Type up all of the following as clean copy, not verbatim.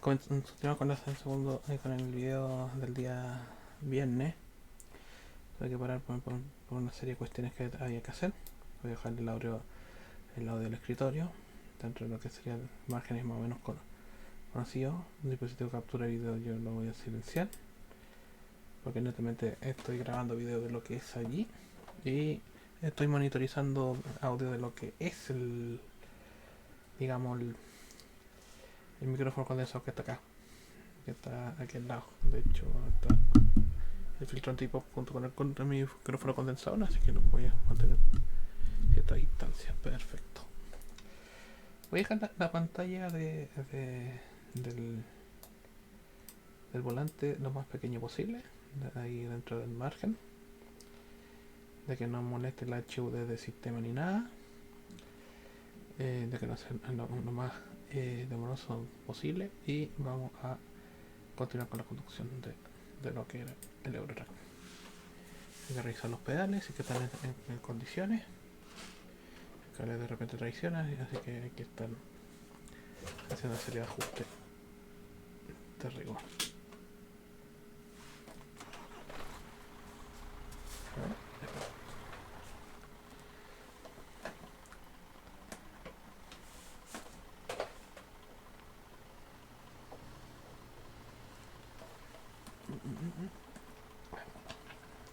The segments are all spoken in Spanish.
Continuamos con, con el video del día viernes. Tuve que parar por una serie de cuestiones que había que hacer. Voy a dejar el audio del escritorio, dentro de lo que serían márgenes más o menos conocidos. Un dispositivo de captura de video yo lo voy a silenciar, porque netamente estoy grabando video de lo que es allí y estoy monitorizando audio de lo que es digamos, el micrófono condensador que está acá, que está aquí al lado. De hecho, está el filtro antipop junto con mi micrófono condensador, así que lo voy a mantener a cierta distancia. Perfecto. Voy a dejar la pantalla del, del volante lo más pequeño posible, ahí dentro del margen, de que no moleste el HUD del sistema ni nada, de que no sea lo más demoroso posible, y vamos a continuar con la conducción de lo que era el Eurotrack. Hay que revisar los pedales y que están en condiciones. El cable de repente traiciona, así que hay que estar haciendo una serie de ajustes de rigor.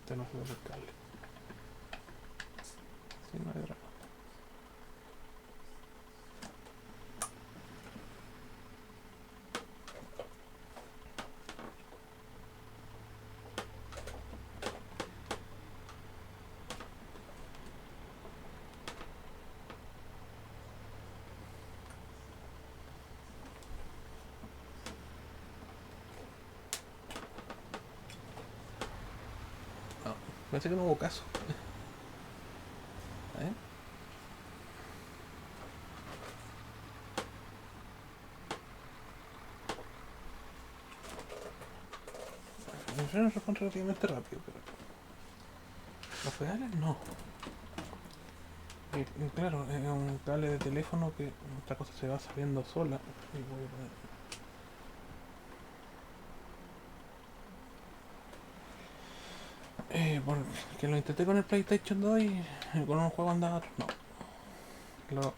Este no se ve el cable. Si no hay drama. No, parece que no hubo caso. ¿Eh? El freno responde relativamente rápido, pero los pedales no. Y claro, es un cable de teléfono que otra cosa se va saliendo sola. Y voy a poner... porque lo intenté con el PlayStation 2 y con un juego andaba otro. No. Lo...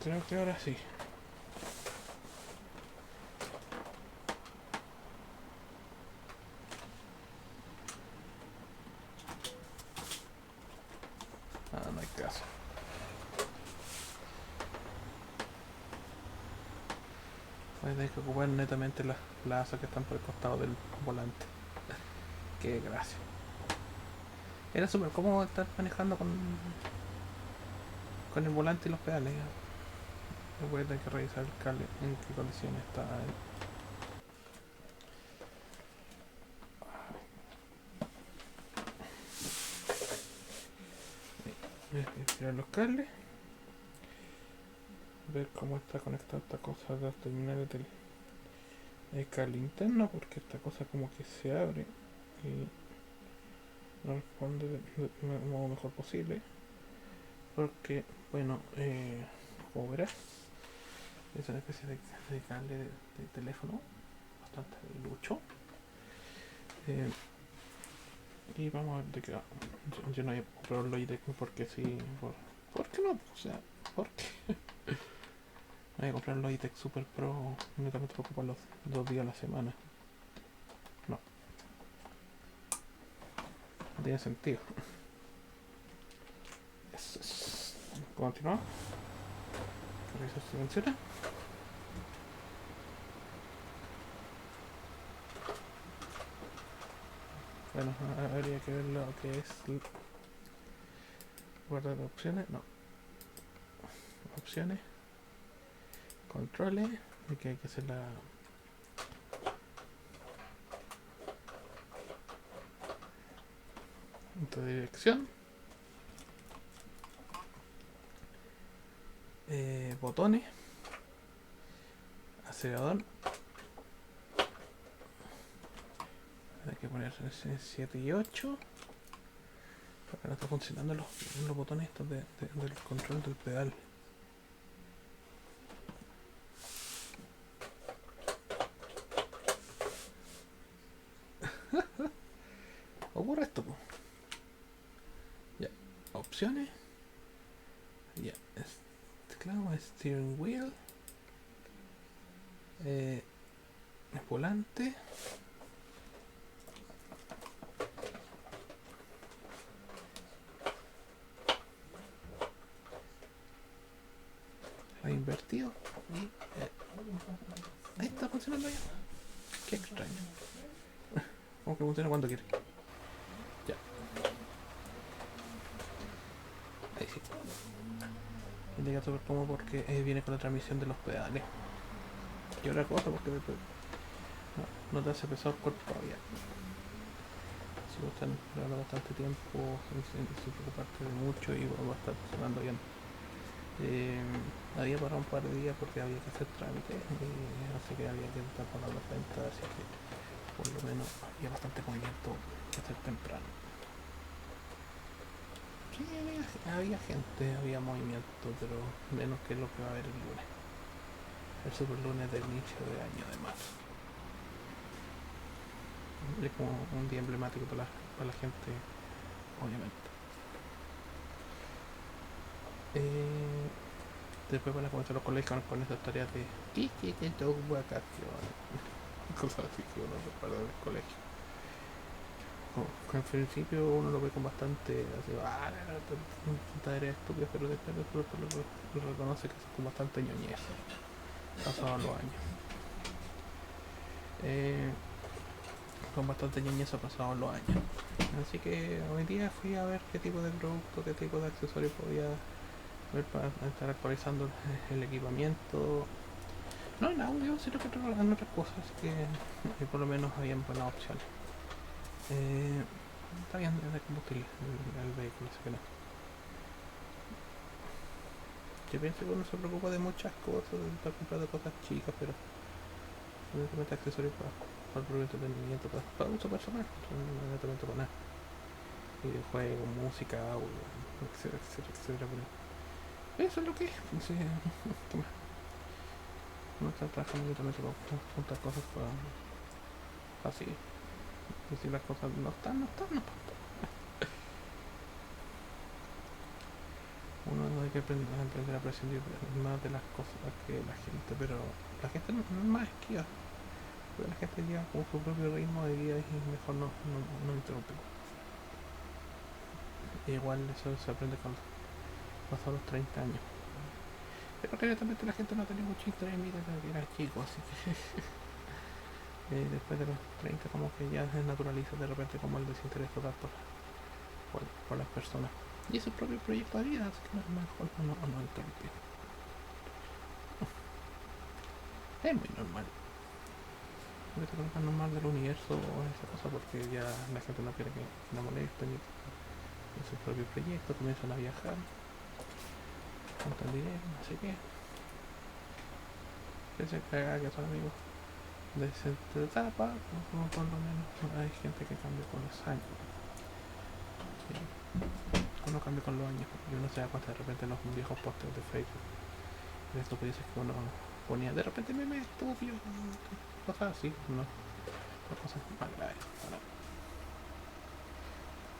Creo que ahora sí. Ah, no hay caso. Voy a tener que ocupar netamente las asas que están por el costado del volante. Qué gracia. Era súper cómodo estar manejando con el volante y los pedales. Voy a tener que revisar el cable en qué condiciones está. Voy a tirar los cables. Ver cómo está conectada esta cosa de los terminales del cable interno, porque esta cosa como que se abre y no responde del modo mejor posible. Porque, bueno, como verás, es una especie de cable de teléfono bastante lucho. Y vamos a ver de qué va. Yo no voy a comprar un Logitech porque sí. ¿Por qué no? O sea, ¿por qué? No voy a comprar un Logitech Super Pro únicamente para ocupar los 2 días a la semana. No, no tiene sentido. Eso es. Continuamos. Revisar si funciona. Bueno, habría que ver lo que es guardar opciones. No. Opciones. Controles. Y que hay que hacer la dirección. Botones. Acelerador. Hay que poner 7 y 8. Porque no está funcionando los botones estos del control del pedal. teclado, steering wheel, el volante, ha invertido y ahí está funcionando ya. Qué extraño. Como que funciona cuando quiere. Ya. Ahí sí. Y llega súper cómodo porque viene con la transmisión de los pedales. Y otra cosa porque después no te hace pesado el cuerpo todavía. Si vos estás esperando bastante tiempo sin preocuparte de mucho y va a estar funcionando bien. Había parado un par de días porque había que hacer trámites, así que había que estar pagando las ventas, así que por lo menos había bastante movimiento que hacer temprano. Sí, había gente, había movimiento, pero menos que lo que va a haber el lunes. El super lunes del inicio de año de marzo. Es como un día emblemático para la gente, obviamente. Después van a comenzar los colegios con esas tareas de ¿qué te toco vacaciones? Cosas así que uno recuerda del colegio. Al principio uno lo ve con bastante así, tareas estúpidas, pero después lo reconoce que es con bastante ñoñez pasados los años. Con bastante ñoñez pasados los años. Así que hoy día fui a ver qué tipo de producto, qué tipo de accesorios podía ver para estar actualizando el equipamiento. No en audio, sino que en otras cosas, que por lo menos habían buenas opciones. Está bien de combustible el vehículo, así que no. Yo pienso que uno se preocupa de muchas cosas, de estar comprando cosas chicas, pero evidentemente accesorios para el propio entretenimiento, para uso personal, no evidentemente para nada. Videojuegos, música, audio, etcétera, etcétera, etcétera. Pero eso es lo que es. Sí, ¿qué más? Uno está trabajando y también se puede juntar cosas para así. Y si las cosas no están, no están, no están. Uno hay que aprender a prescindir más de las cosas que la gente, pero la gente no es más esquiva, porque la gente lleva con su propio ritmo de vida y mejor no interrumpir. Igual eso se aprende cuando pasan los 30 años. Pero realmente la gente no tenía mucho interés en mí desde que era chico, así que después de los 30 como que ya se naturaliza de repente como el desinterés total por las personas. Y es su propio proyecto de vida, así que mejor no interrumpir. Es muy normal. Es lo más normal del universo o esa cosa porque ya la gente no quiere que la molesten y en su propio proyecto comienzan a viajar, juntan dinero, así que se caga que son amigos de esa etapa, o por lo menos hay gente que cambia con los años. Sí. Uno cambia con los años y uno se da cuenta de repente en los viejos posts de Facebook de estos que dices que uno ponía de repente memes estúpidos, cosas así, no cosas más graves, ¿no?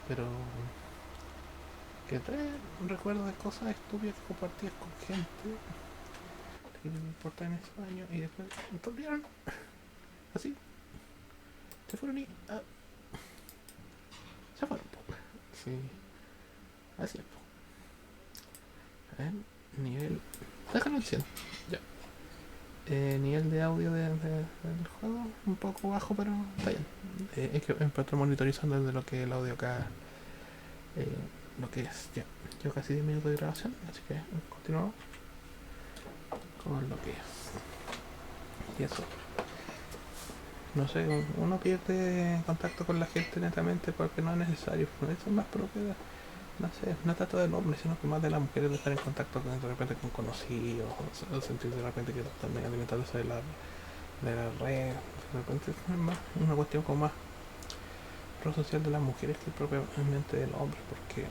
Pero que trae recuerdos de cosas estúpidas que compartías con gente que no me importa en esos años y después te olvidaron así, se fueron y se fueron. Sí, así es. Nivel, déjalo en 100 ya. Nivel de audio del juego un poco bajo, pero está bien. Es que estoy monitorizando desde lo que el audio acá, lo que es ya. Llevo casi 10 minutos de grabación, así que continuamos con lo que es. Y eso. No sé, uno pierde contacto con la gente netamente porque no es necesario. Eso es más propio, no sé, no tanto del hombre, sino que más de las mujeres de estar en contacto con, de repente con conocidos, o sentir de repente que están alimentándose de la red. De repente es más una cuestión como más prosocial de las mujeres que propiamente del hombre, porque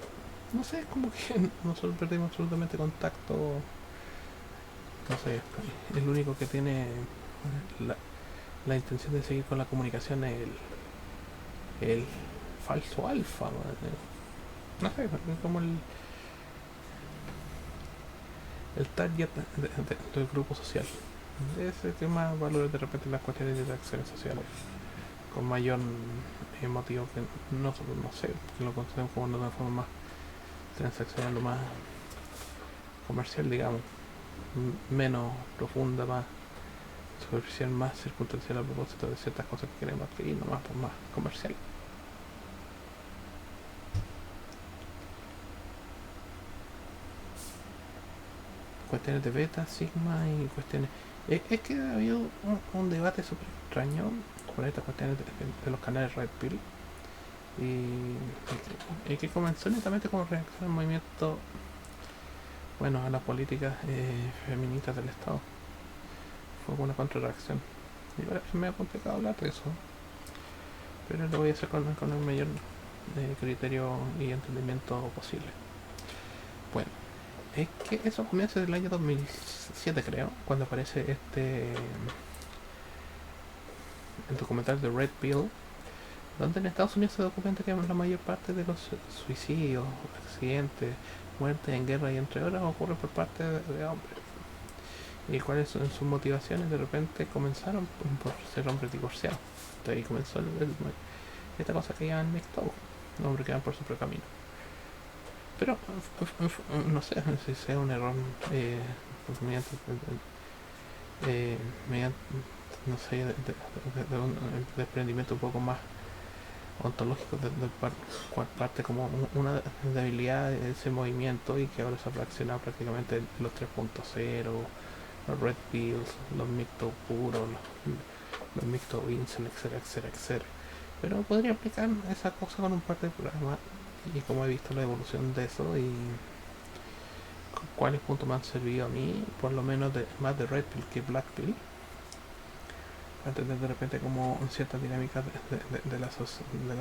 no sé, es como que nosotros perdimos absolutamente contacto. No sé, el único que tiene la intención de seguir con la comunicación es el falso alfa, no sé, es como el target del grupo social. Ese que más valora de repente las cuestiones de interacciones sociales, con mayor motivo que no sé, que lo consideramos como una forma más transaccional o más comercial, digamos, menos profunda, más superficial, más circunstancial a propósito de ciertas cosas que queremos adquirir, nomás pues más comercial. Cuestiones de beta, sigma y cuestiones. Es que ha habido un debate súper extraño por estas cuestiones de los canales Red Pill y que comenzó netamente como reacción al movimiento, bueno, a las políticas feministas del Estado. Fue una contrarreacción. Y ahora es medio complicado hablar de eso, pero lo voy a hacer con el mayor criterio y entendimiento posible. Bueno, es que eso comienza del año 2007, creo, cuando aparece el documental de Red Pill, donde en Estados Unidos se documenta que la mayor parte de los suicidios, accidentes, muertes en guerra y entre otras ocurren por parte de hombres. Y cuáles son sus motivaciones, de repente comenzaron por ser hombres divorciados. Entonces ahí comenzó esta cosa que llaman mixed, hombres que van por su propio camino. Pero no sé si sea un error mediante no sé, de un desprendimiento un poco más ontológico de cual parte como una debilidad de ese movimiento y que ahora se ha fraccionado prácticamente los 3.0, los Red Pills, los mixtos puros, los mixtos incel, etcétera, etcétera, etcétera. Pero podría aplicar esa cosa con un par de programas y como he visto la evolución de eso y cuáles puntos me han servido a mí, por lo menos más de Red Pill que Black Pill, para entender de repente como ciertas dinámicas de la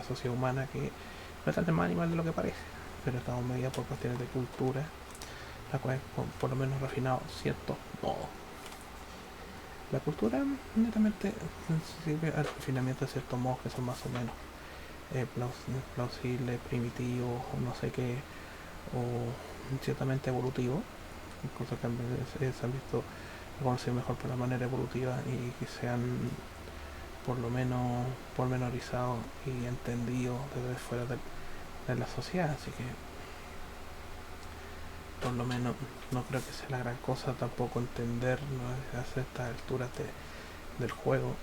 sociedad humana que no es tan más animal de lo que parece, pero estamos medidas por cuestiones de cultura, la cual por lo menos refinado cierto modo. La cultura netamente sirve al refinamiento de ciertos modos que son más o menos plausibles, primitivos, o no sé qué, o ciertamente evolutivos, cosas que se han visto reconocido mejor por la manera evolutiva y que sean por lo menos pormenorizados y entendidos desde fuera de la sociedad, así que por lo menos no creo que sea la gran cosa tampoco entender, ¿no?, a estas alturas del juego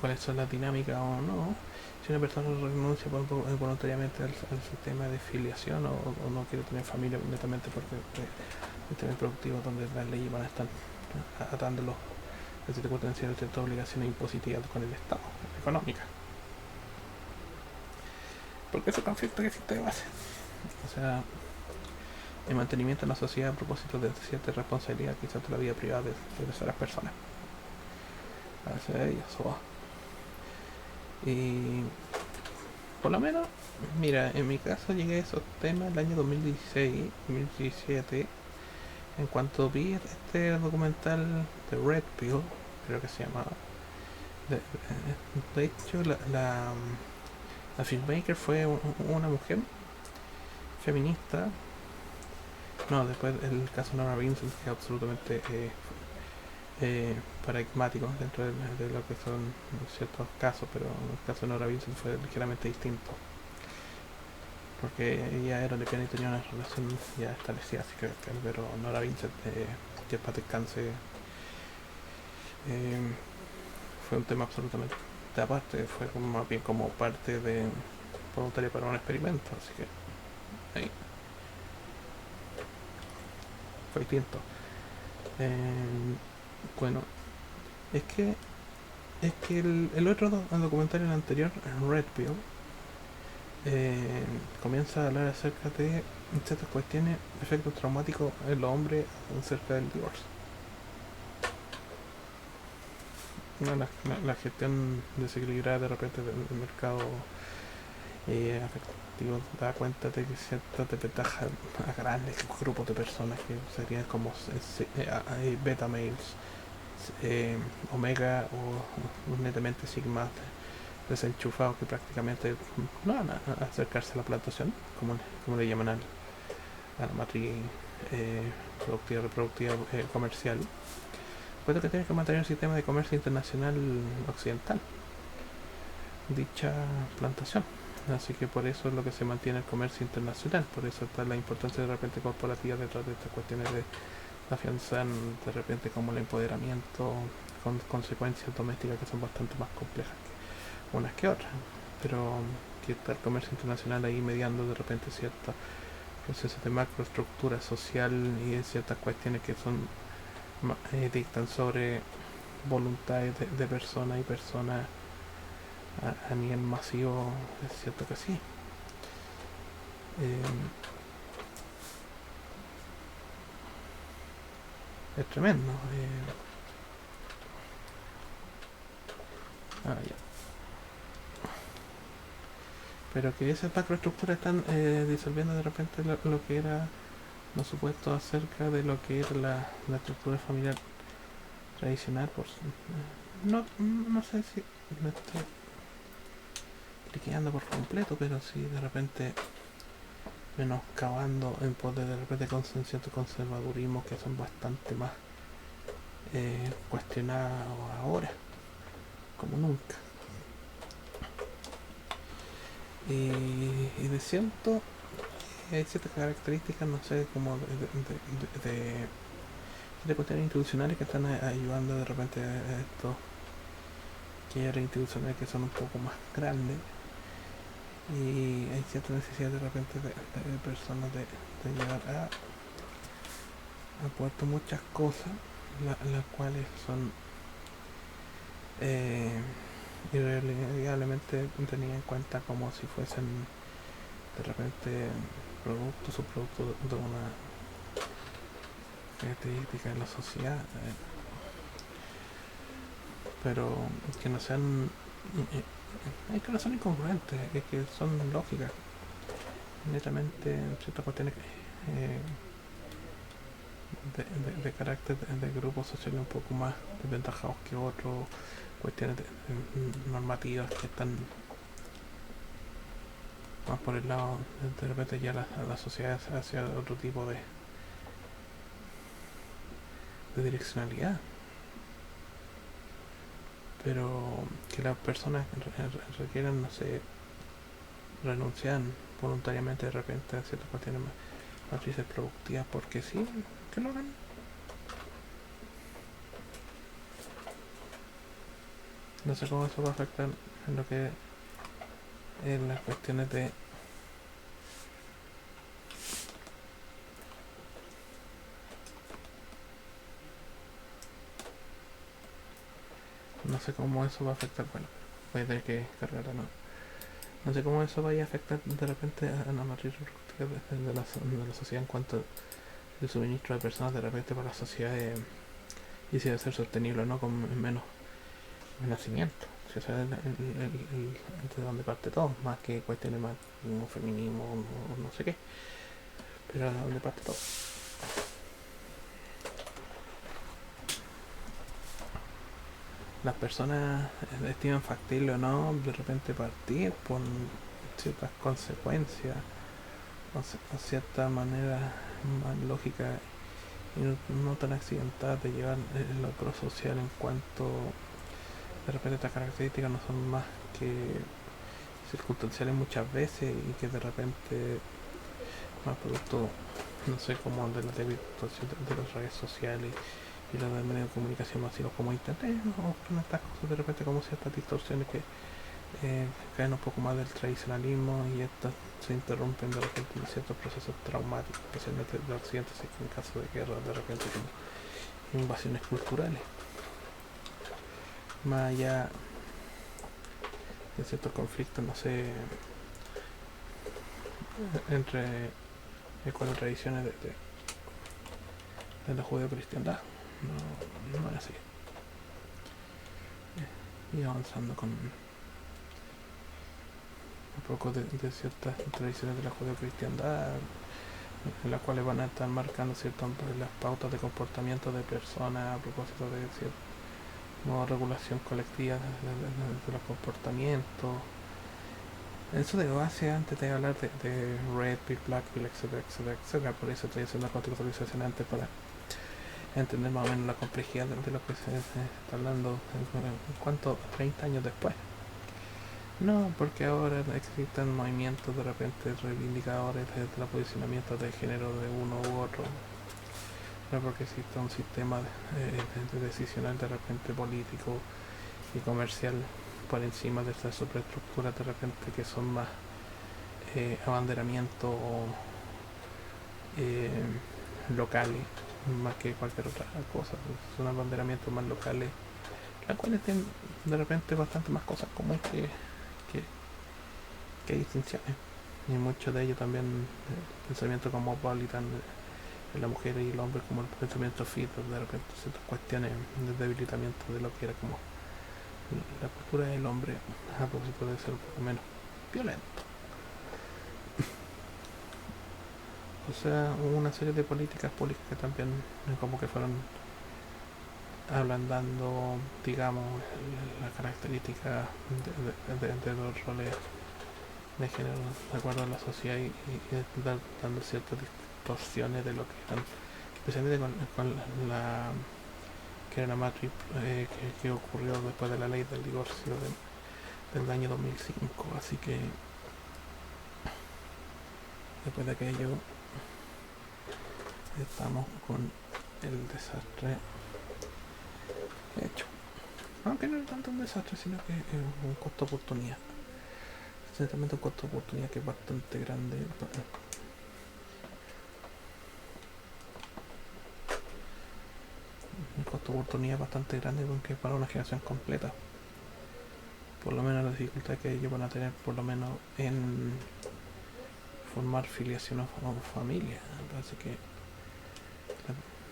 cuáles son las dinámicas o no. Si una persona renuncia voluntariamente al sistema de filiación o no quiere tener familia netamente porque el sistema productivo donde las leyes van a estar atándolos a ciertas obligaciones impositivas con el Estado, económicas. Porque ese conflicto que existe de base. O sea, el mantenimiento de la sociedad a propósito de cierta responsabilidad quizás de la vida privada de terceras personas. A veces de ellas o y por lo menos, mira, en mi caso llegué a esos temas el año 2016, 2017, en cuanto vi este documental de Red Pill, creo que se llamaba. De hecho, la filmmaker fue una mujer feminista. No, después el caso Nora Vincent, que es absolutamente paradigmático dentro de lo que son ciertos casos, pero el caso de Nora Vincent fue ligeramente distinto. Porque ella era lesbiana y tenía una relación ya establecida, así que, pero Nora Vincent, que para descanse, fue un tema absolutamente aparte, fue como, más bien como parte de voluntaria para un experimento, así que ahí fue distinto. Bueno, es que el otro documental, el anterior, Red Pill, comienza a hablar acerca de ciertas cuestiones, efectos traumáticos en los hombres acerca del divorcio. La gestión desequilibrada de repente del mercado afectivo da cuenta de que ciertas desventajas a grandes grupos de personas que serían como beta males, omega o netamente sigma desenchufados que prácticamente no van a acercarse a la plantación como le llaman a la matriz productiva, reproductiva, comercial, puesto que tiene que mantener el sistema de comercio internacional occidental, dicha plantación. Así que por eso es lo que se mantiene el comercio internacional, por eso está la importancia de repente corporativa detrás de estas cuestiones de afianzar de repente como el empoderamiento con consecuencias domésticas que son bastante más complejas que unas que otras, pero que está el comercio internacional ahí mediando de repente ciertos procesos de macroestructura social y ciertas cuestiones que son dictan sobre voluntades de personas y personas a nivel masivo. Es cierto que sí. Es tremendo. Ya. Pero que esas macroestructuras están disolviendo de repente lo que era los supuestos acerca de lo que era la estructura familiar tradicional. No sé si me estoy liquidando por completo, pero sí de repente menoscabando en pos de repente con ciertos conservadurismos que son bastante más cuestionados ahora, como nunca. Y de cierto, hay ciertas características, no sé, como de cuestiones institucionales que están ayudando de repente a estos quiebres institucionales que son un poco más grandes. Y hay cierta necesidad de repente de personas de llevar a puerto muchas cosas, las cuales son irremediablemente tenidas en cuenta como si fuesen de repente productos, subproductos de una característica de la sociedad, pero que no sean que no son incongruentes, que son lógicas, netamente ciertas cuestiones de carácter de grupos sociales un poco más desventajados que otros, cuestiones normativas que están más por el lado de repente ya la sociedad hacia otro tipo de direccionalidad, pero que las personas requieran, no sé, renunciar voluntariamente de repente a ciertas cuestiones matrices productivas porque sí, que lo hagan. No sé cómo eso va a afectar en lo que en las cuestiones de no sé cómo eso va a afectar, bueno, voy a tener que cargarla, no sé cómo eso vaya a afectar de repente a la matriz productiva de la sociedad en cuanto al suministro de personas de repente para la sociedad y si debe ser sostenible o no con menos nacimiento. Si ese es de donde parte todo, más que cuestiones más como feminismo o no sé qué, pero de donde parte todo. Las personas estiman factible o no de repente partir por ciertas consecuencias o cierta manera más lógica y no tan accidentada de llevar el logro social en cuanto de repente estas características no son más que circunstanciales muchas veces y que de repente más producto, no sé, como de la debilitación de las redes sociales y los medios de comunicación masivos como internet o con estas cosas de repente como ciertas distorsiones que caen un poco más del tradicionalismo y estas se interrumpen de repente en ciertos procesos traumáticos, especialmente de accidentes en caso de guerra, de repente como invasiones culturales. Más allá de ciertos conflictos, no sé, entre cuatro tradiciones de la judeo-cristiandad, no es así. Y avanzando con un poco de ciertas tradiciones de la judeo-cristiandad en las cuales van a estar marcando ciertas las pautas de comportamiento de personas a propósito de cierta nueva regulación colectiva de los comportamientos Eso de base antes de hablar de Red Pill, Black Pill, etcétera, etcétera, etcétera. Por eso estoy haciendo una contextualización antes para entender más o menos la complejidad de lo que se está hablando en cuanto 30 años después. No, porque ahora existen movimientos de repente reivindicadores de los posicionamientos de género de uno u otro. No porque existe un sistema decisional de repente político y comercial por encima de estas superestructuras de repente que son más abanderamientos eh, locales más que cualquier otra cosa. Son abanderamientos más locales, las cuales tienen de repente bastante más cosas comunes que, que distinciones. Y muchos de ellos también pensamiento cosmopolitan de la mujer y el hombre, como el pensamiento fit, de repente ciertas cuestiones de debilitamiento de lo que era como la cultura del hombre a propósito de ser un poco menos violento. O sea, hubo una serie de políticas públicas que también como que fueron ablandando, digamos, las características de los roles de género de acuerdo a la sociedad y dando ciertas distorsiones de lo que eran, especialmente con la que era la matriz que ocurrió después de la ley del divorcio del año 2005. Así que después de aquello estamos con el desastre hecho. Aunque no es tanto un desastre, sino que es un costo de oportunidad. Ciertamente un costo de oportunidad que es bastante grande. Un costo de oportunidad bastante grande porque para una generación completa. Por lo menos la dificultad que ellos van a tener, por lo menos en formar filiación o familia. Así que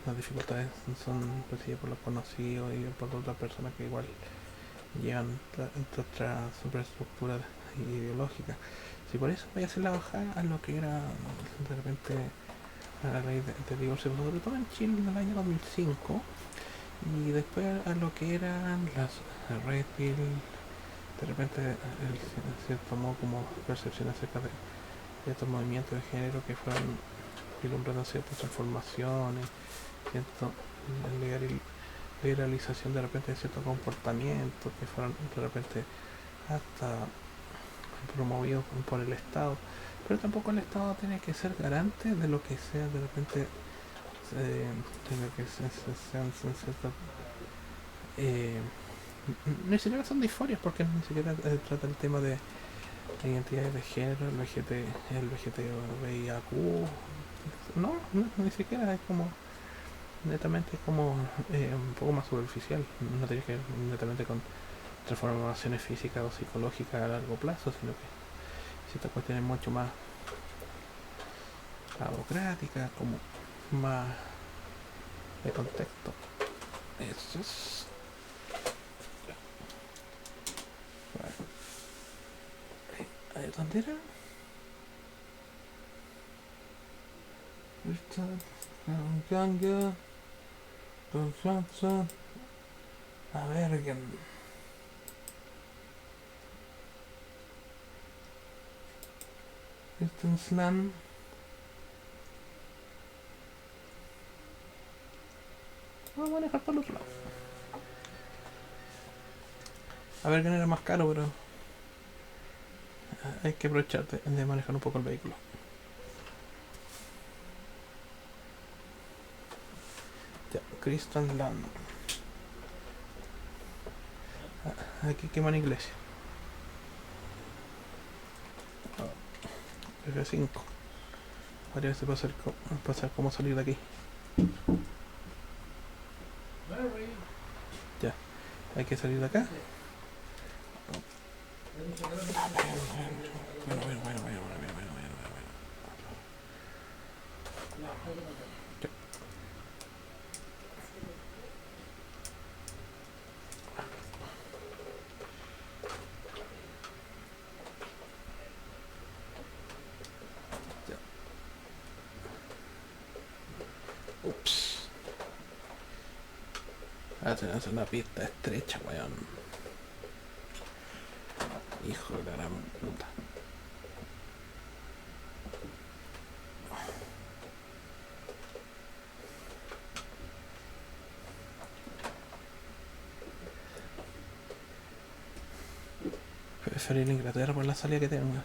las dificultades son recibidas por los conocidos y por otras personas que igual llevan otra superestructura ideológica. Si por eso voy a hacer la bajada a lo que era de repente a la ley de divorcio, sobre todo en Chile en el año 2005, y después a lo que eran las red pill, de repente se tomó como percepción acerca de estos movimientos de género que fueron vislumbrando ciertas transformaciones, cierta liberalización de repente de ciertos comportamientos que fueron de repente hasta promovidos por el Estado, pero tampoco el Estado tiene que ser garante de lo que sea de repente de lo que sean ciertas ni siquiera son disforias porque ni siquiera trata el tema de identidades de género, el VIAQ, no, ni siquiera es como netamente como un poco más superficial, no tiene que ver netamente con transformaciones físicas o psicológicas a largo plazo, sino que ciertas cuestiones mucho más burocráticas, como más de contexto. Eso es. Bueno. ¿Dónde era? A ver, Slan. Vamos a manejar por el otro lado. A ver quién era más caro, pero hay que aprovechar de manejar un poco el vehículo. Ya, Christian Land. Aquí quema en iglesia. F5. Ahora ver si pasar cómo salir de aquí. Ya, hay que salir de acá. Bueno. Ups. Es una pista estrecha, weón. Hijo de la gran puta. preferir Inglaterra por la salida que tenga.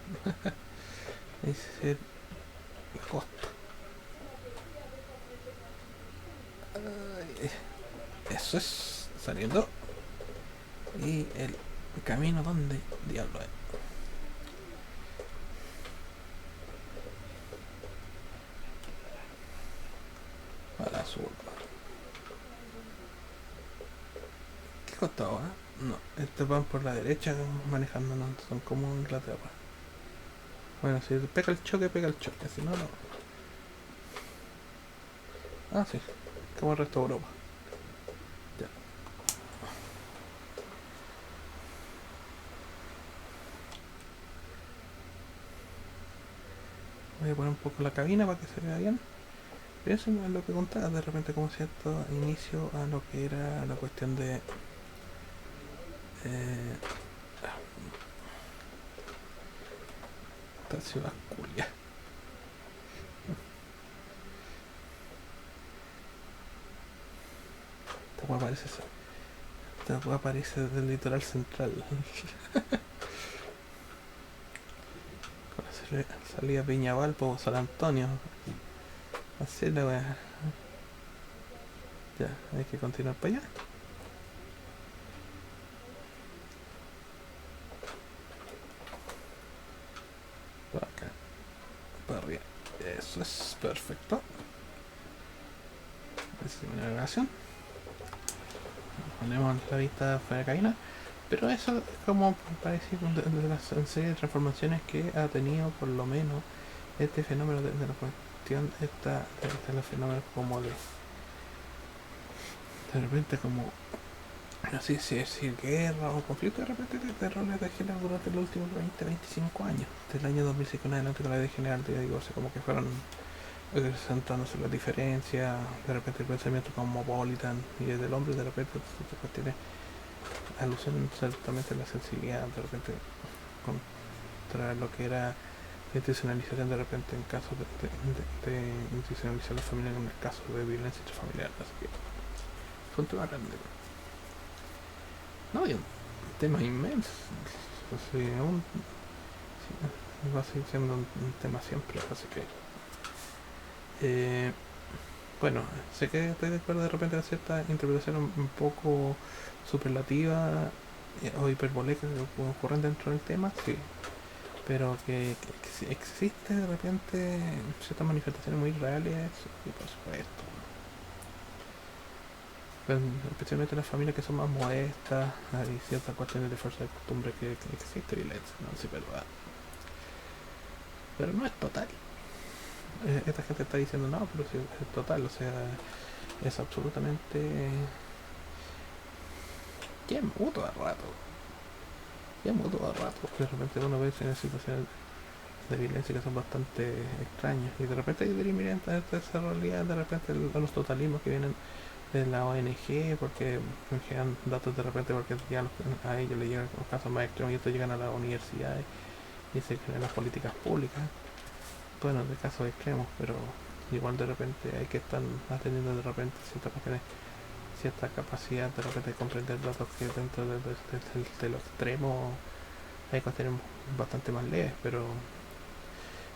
Dice la costa. Eso es saliendo. Y el camino donde diablo es. A la sur. ¿Qué costado, No, estos van por la derecha manejando, no son como Inglaterra. Bueno, si pega el choque, si no, no. Ah, sí, como el resto de Europa. Ya. Voy a poner un poco la cabina para que se vea bien. Pero eso es lo que contaba, de repente como cierto inicio a lo que era la cuestión de... esta ciudad culia. Esta hueá parece del litoral central. Con la salida Peñavalpo o San Antonio. Así es la weá. Ya, hay que continuar para allá. Para acá. Para arriba. Eso es perfecto. Esa es mi navegación. Ponemos la vista fuera de cabina. Pero eso es como parece de la serie de transformaciones que ha tenido por lo menos este fenómeno de la cuestión de los fenómenos como de repente como así si guerra o conflicto de repente de roles de género durante los últimos 20-25 años del año 2005 en adelante con la ley general de divorcio como que fueron centrándose en las diferencias de repente el pensamiento cosmopolitan y desde el hombre de repente cuestiones alusión ciertamente a la sensibilidad de repente contra lo que era la institucionalización de repente en casos de institucionalizar la familia en el caso de violencia intrafamiliar, así que fue un tema grande, no, y un tema inmenso, o sea, va a seguir siendo un tema siempre, así que bueno, sé que estoy de acuerdo de repente en cierta interpretación un poco superlativa o hiperbolémica que ocurren dentro del tema, sí, pero que existe de repente ciertas manifestaciones muy reales y por supuesto especialmente en las familias que son más modestas hay ciertas cuestiones de fuerza de costumbre que existe violencia, no sí, pero no es total. Esta gente está diciendo no, pero sí, es total, o sea, es absolutamente que mutuo a rato, porque de repente uno ve en situaciones de violencia que son bastante extraños y de repente hay derivan esa realidad de repente a los totalismos que vienen de la ONG porque generan datos de repente porque ya a ellos les llegan los casos más extremos y estos llegan a las universidades y se generan las políticas públicas, bueno, de casos extremos, pero igual de repente hay que estar atendiendo de repente ciertas cuestiones, cierta capacidad de repente de comprender datos que dentro de lo extremo hay cuestiones bastante más leves, pero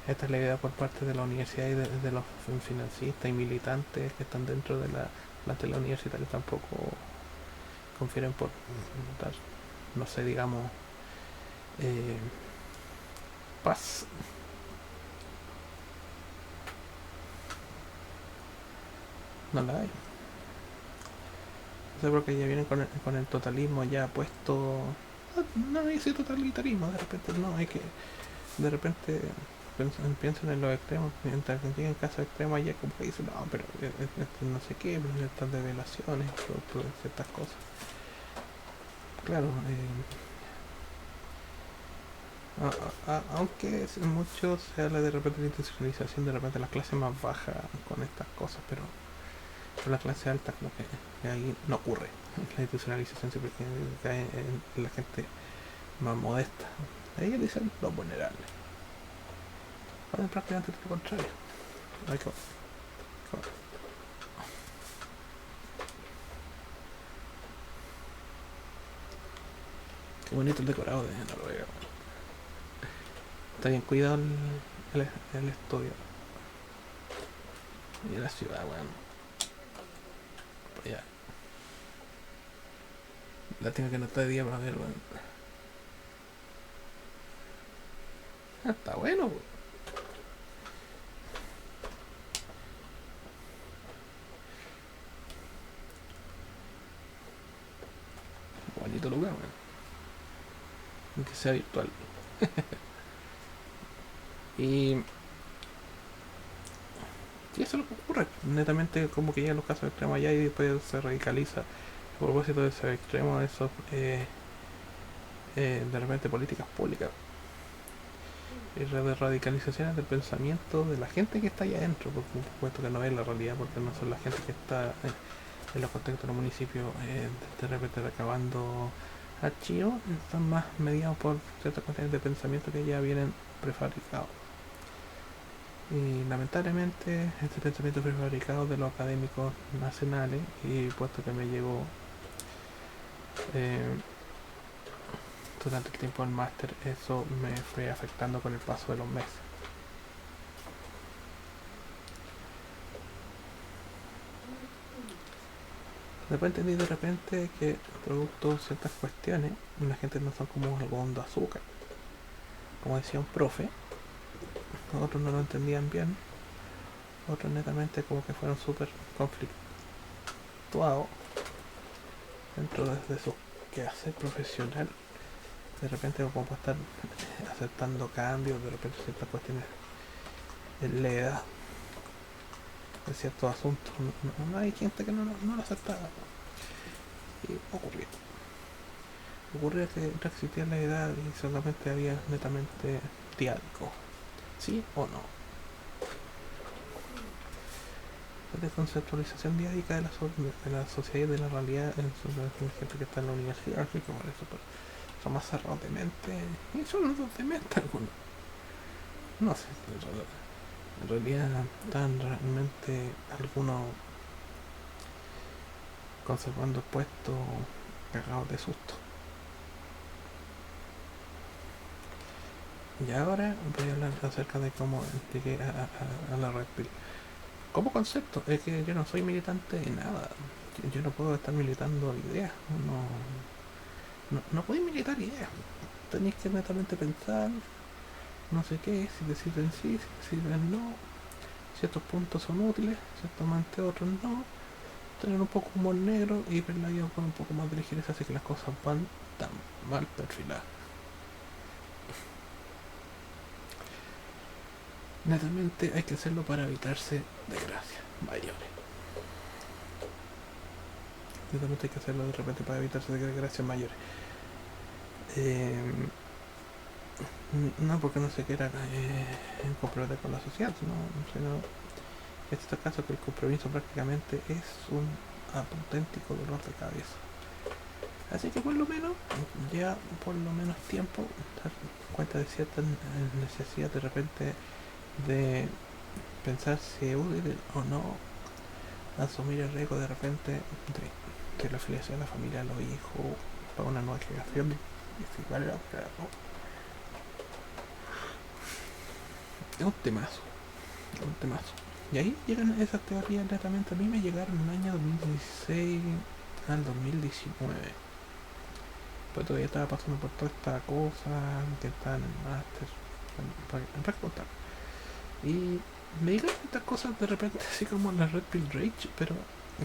esta es la idea por parte de la universidad y de los financistas y militantes que están dentro de la plantel universitaria tampoco confieren por dar, no sé, digamos, paz. No la hay. No sé por qué ya vienen con el totalismo ya puesto. No hay ese totalitarismo, de repente no, hay que. De repente piensan en los extremos, mientras que lleguen casos extremos allá como que dicen, no, pero no sé qué, estas develaciones, por ciertas cosas. Claro, aunque mucho se habla de repente de institucionalización de repente las clases más bajas con estas cosas, pero la clase alta como que ahí no ocurre. La institucionalización siempre cae en la gente más modesta. Ellos dicen los vulnerables. Hacen prácticamente lo contrario. Ay, qué bonito el decorado de Noruega. Está bien cuidado el estudio. Y la ciudad, weón. Pues ya. La tengo que anotar de día para ver, weón. Ah, está bueno, weón. Bonito lugar, weón. Aunque sea virtual. Y eso es lo que ocurre. Netamente como que llegan los casos extremos allá y después se radicaliza. A propósito de ese extremo, eso de repente políticas públicas y de radicalizaciones del pensamiento de la gente que está allá adentro, por supuesto que no es la realidad, porque no son la gente que está en los contextos de los municipios de repente recabando archivos, están más mediados por ciertas cuestiones de pensamiento que ya vienen prefabricados. Y lamentablemente este pensamiento prefabricado de los académicos nacionales, y puesto que me llegó eh, durante el tiempo del máster, eso me fue afectando con el paso de los meses. Después entendí de repente que producto de ciertas cuestiones, la gente no son como algodón de azúcar. Como decía un profe, otros no lo entendían bien, otros netamente como que fueron súper conflictuados dentro de su quehacer profesional. De repente como para estar aceptando cambios, de repente ciertas cuestiones en la edad de ciertos asuntos. No hay gente que no lo aceptaba. Y ocurría que no existía la edad y solamente había netamente diálogo. ¿Sí o no? La desconceptualización diádica de la sociedad y de la realidad en gente que está en la universidad, así como eso, pero son más cerrados de mente y son los de mente algunos. No sé, en realidad están realmente algunos conservando el puesto cagados de susto. Y ahora voy a hablar acerca de cómo llegué a la Red Pill. Como concepto, es que yo no soy militante de nada. Yo no puedo estar militando ideas. No podéis militar ideas. Tenéis que netamente pensar, no sé qué, si te sirven sí, si te sirven no. Ciertos puntos son útiles, ciertamente otros no. Tener un poco de humor negro y ver la vida con un poco más de ligereza, hace que las cosas van tan mal perfiladas. Netamente hay que hacerlo para evitarse desgracias mayores. Netamente hay que hacerlo de repente para evitarse desgracias mayores. Eh, no porque no se quiera comprometer con la sociedad, sino en este caso que el compromiso prácticamente es un auténtico dolor de cabeza. Así que por lo menos, ya por lo menos tiempo, dar cuenta de ciertas necesidades de repente de pensar si es útil o no asumir el riesgo de repente de la afiliación a la familia, a los hijos, para una nueva generación. Y si vale la pena, ¿no? Es un temazo, un temazo. Y ahí llegan esas teorías netamente. A mí me llegaron en el año 2016 al 2019. Pues todavía estaba pasando por toda esta cosa, que estaba en el máster, para contar. Y me llegaron estas cosas de repente, así como la Red Pill Rage, pero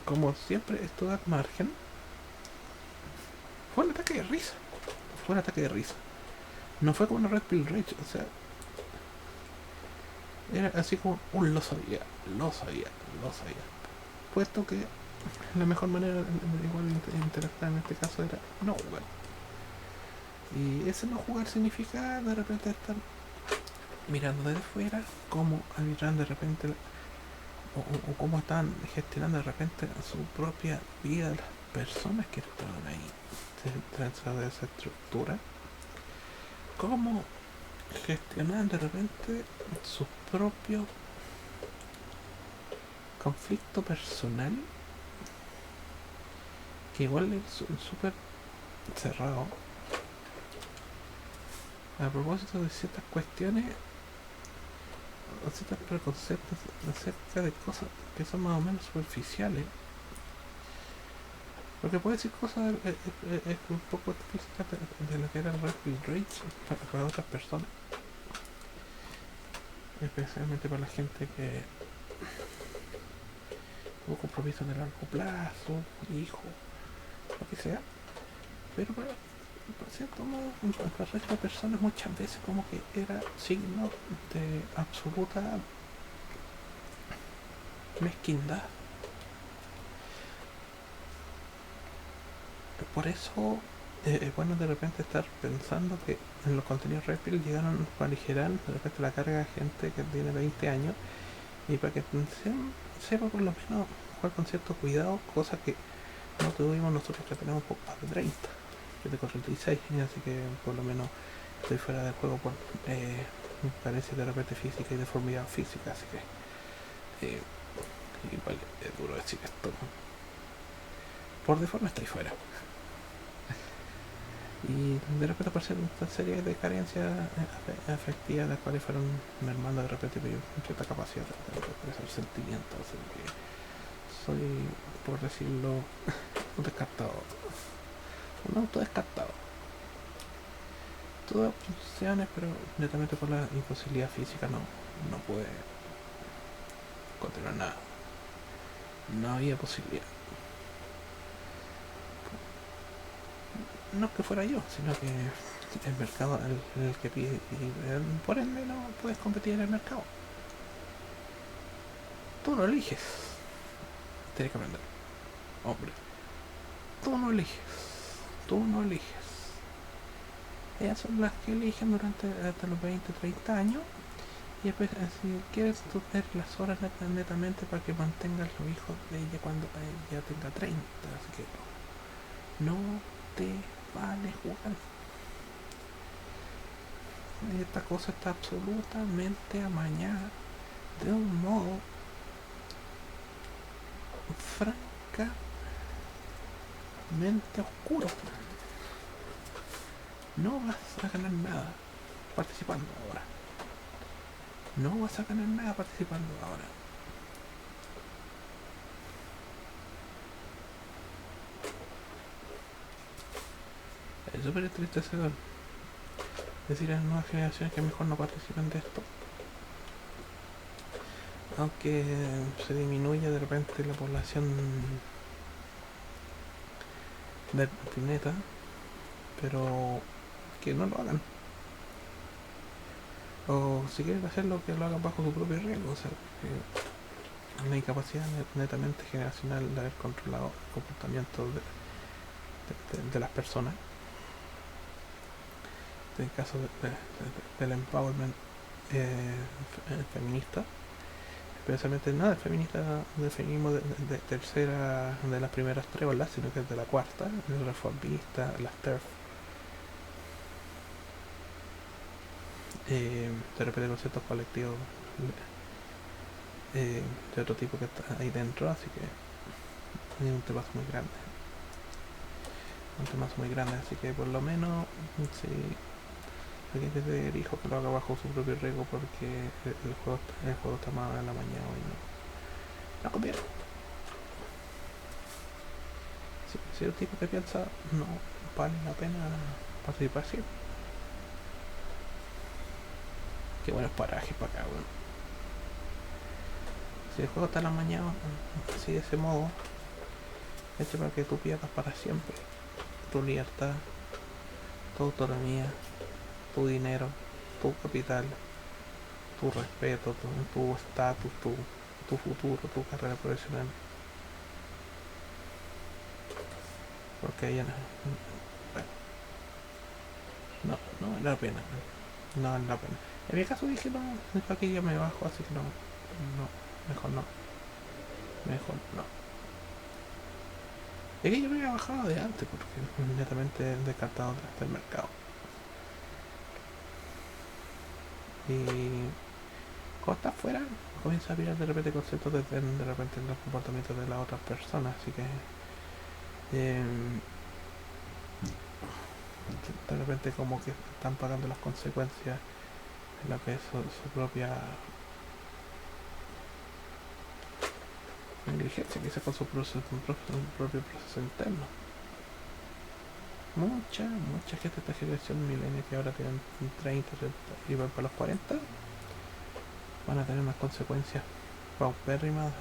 como siempre esto da margen. Fue un ataque de risa. Fue un ataque de risa. No fue como una Red Pill Rage, o sea, era así como un lo sabía, lo sabía, lo sabía. Puesto que la mejor manera de igual interactuar en este caso era no jugar. Y ese no jugar significa de repente estar mirando desde fuera cómo arbitran de repente o cómo están gestionando de repente su propia vida las personas que estaban ahí dentro de esa estructura, cómo gestionan de repente su propio conflicto personal, que igual es súper cerrado, a propósito de ciertas cuestiones o ciertos preconceptos acerca de cosas que son más o menos superficiales. Porque puede decir cosas un poco explícitas de lo que era el Red Pill Rage para otras personas. Especialmente para la gente que tuvo compromisos de largo plazo, hijo, lo que sea. Pero para cierto modo, para el resto de personas muchas veces como que era signo de absoluta mezquindad. Por eso es bueno de repente estar pensando que en los contenidos Red Pill llegaron para aligerar de repente la carga de gente que tiene 20 años y para que sepa por lo menos jugar con cierto cuidado, cosa que no tuvimos nosotros que tenemos un poco más de 30. Yo tengo 36, así que por lo menos estoy fuera del juego por carencia de repente física y deformidad física, así que igual es duro decir esto. Por deforme estoy fuera. Y de repente por ser una serie de carencias afectivas las cuales fueron mermando de repente mi cierta capacidad de expresar sentimientos, así que soy, por decirlo, un descartado, un auto descartado. Todas opciones, pero netamente por la imposibilidad física no pude continuar nada. No había posibilidad. No que fuera yo, sino que el mercado el que pide y por ende no puedes competir en el mercado. Tú no eliges. Tienes que aprender. Hombre. Tú no eliges. Tú no eliges. Ellas son las que eligen durante hasta los 20, 30 años. Y después, si quieres, tú eres las horas netamente para que mantengas los hijos de ella cuando ella tenga 30. Así que no te vale jugar. Esta cosa está absolutamente amañada de un modo francamente oscuro. No vas a ganar nada participando ahora. No vas a ganar nada participando ahora. Es súper entristecedor decir a las nuevas generaciones que mejor no participen de esto. Aunque se disminuya de repente la población del planeta, pero que no lo hagan. O si quieren hacerlo, que lo hagan bajo su propio riesgo. O sea, una incapacidad netamente generacional de haber controlado el comportamiento de las personas. En el caso del empowerment feminista, especialmente nada del feminismo de tercera, de las primeras tres olas, sino que es de la cuarta, el reformista, las TERF. De repente con ciertos colectivos de otro tipo que está ahí dentro, así que es un temazo muy grande. Así que por lo menos si alguien que tener hijos que lo haga bajo su propio riesgo porque el juego está más en la mañana y no conviene. Si el tipo que piensa no vale la pena participar, sí. Qué buenos parajes para acá, bueno. Si el juego está en la mañana así de ese modo, hecho para que tú pierdas para siempre tu libertad, tu autonomía, tu dinero, tu capital, tu respeto, tu estatus, tu futuro, tu carrera profesional. Porque ella no vale la pena. No vale la pena. En mi caso dije no, aquí yo me bajo, así que no, mejor no. Mejor no. Es que yo me había bajado de antes porque netamente descartado del mercado. Y cuando estás fuera, comienza a mirar de repente conceptos de repente en los comportamientos de las otras personas, así que de repente como que están pagando las consecuencias de lo que es su propia negligencia, quizás con su propio proceso interno. Mucha gente de esta generación milenial que ahora tienen 30, 30 y van para los 40 van a tener unas consecuencias paupérrimas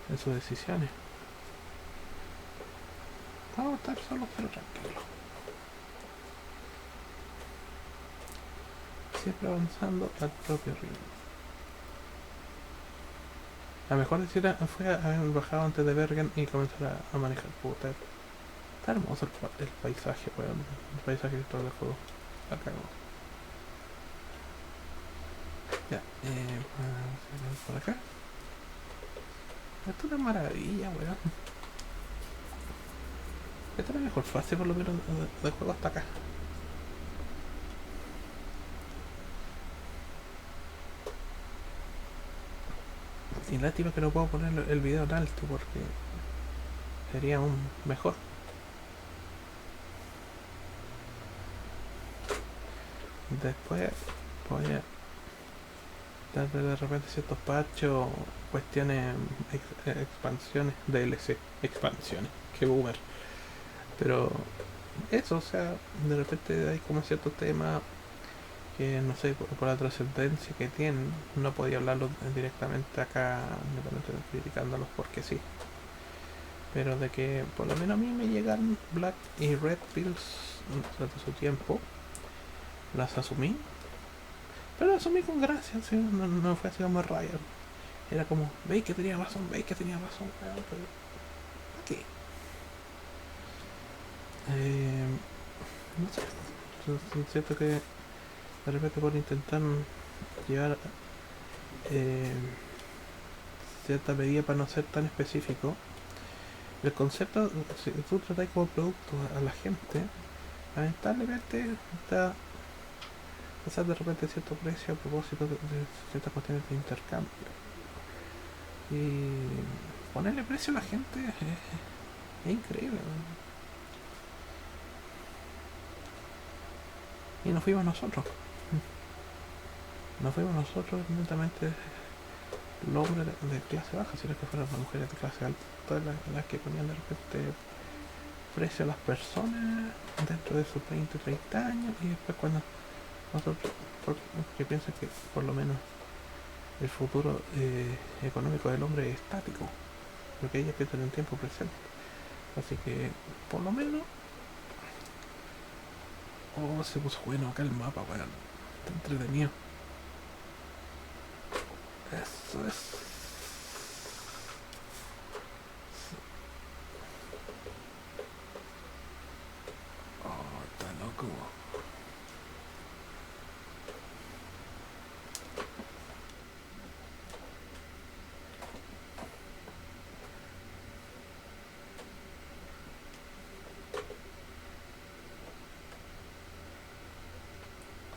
en sus decisiones. Vamos a estar solos pero tranquilos. Siempre avanzando al propio ritmo. La mejor decisión fue haber bajado antes de Bergen y comenzar a manejar. Puta, está hermoso el paisaje, weón. El paisaje de todo el juego. La cago. Ya, por acá. Esto es una maravilla, weón. Esta es la mejor fase por lo menos del juego hasta acá. Y lástima que no puedo poner el video en alto porque sería aún mejor. Después voy a darle de repente ciertos parchos, cuestiones, expansiones, DLC, expansiones, que boomer. Pero eso, o sea, de repente hay como ciertos temas que no sé, por la trascendencia que tienen, no podía hablarlo directamente acá, independientemente criticándolos porque sí. Pero de que por lo menos a mí me llegan Black y Red Pills durante su tiempo, las asumí, pero las asumí con gracia, ¿sí? No fue así como Ryan. Era como, veis que tenía razón, pero ¿para qué? No sé, siento que de repente por intentar llevar cierta medida para no ser tan específico, el concepto, si tú tratas como producto a la gente, lamentablemente está pasar de repente cierto precio a propósito de ciertas cuestiones de intercambio. Y ponerle precio a la gente es increíble. Y nos fuimos nosotros. Nos fuimos nosotros, netamente los hombres de clase baja, sino que fueron las mujeres de clase alta las que ponían de repente precio a las personas dentro de sus 20, 30 años y después cuando nosotros, porque piensan que por lo menos el futuro económico del hombre es estático, porque ellas piensan en el tiempo presente. Así que, por lo menos, se puso bueno acá el mapa, weón. Está entretenido. Eso es. Oh, está loco.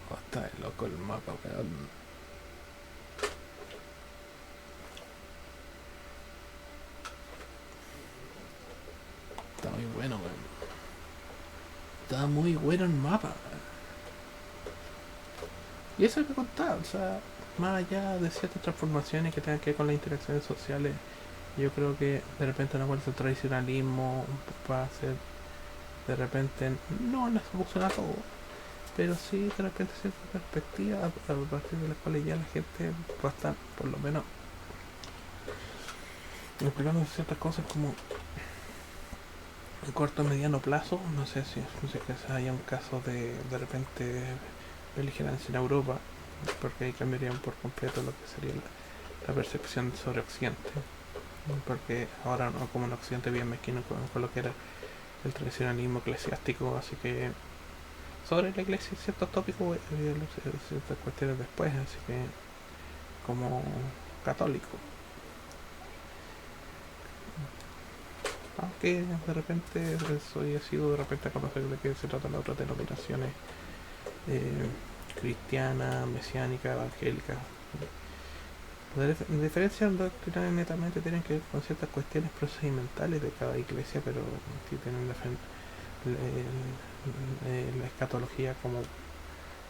Oh, está loco el mapa, weón. Está muy bueno, weón. Está muy bueno el mapa. Y eso es lo que contaba, o sea, más allá de ciertas transformaciones que tengan que ver con las interacciones sociales, yo creo que de repente una vuelta al tradicionalismo va a ser de repente no la solución a todo, pero sí de repente cierta perspectiva a partir de las cuales ya la gente va a estar por lo menos explicando ciertas cosas como en corto o mediano plazo. No sé si haya un caso de repente beligerancia en Europa, porque ahí cambiarían por completo lo que sería la percepción sobre Occidente, porque ahora no como un Occidente bien mezquino con lo que era el tradicionalismo eclesiástico, así que sobre la iglesia ciertos tópicos voy a ver ciertas cuestiones después, así que como católico, aunque de repente soy sido de repente a conocer de qué se tratan las otras denominaciones cristiana, mesiánica, evangélica. Las diferencias doctrinales netamente tienen que ver con ciertas cuestiones procedimentales de cada iglesia, pero sí tienen la escatología como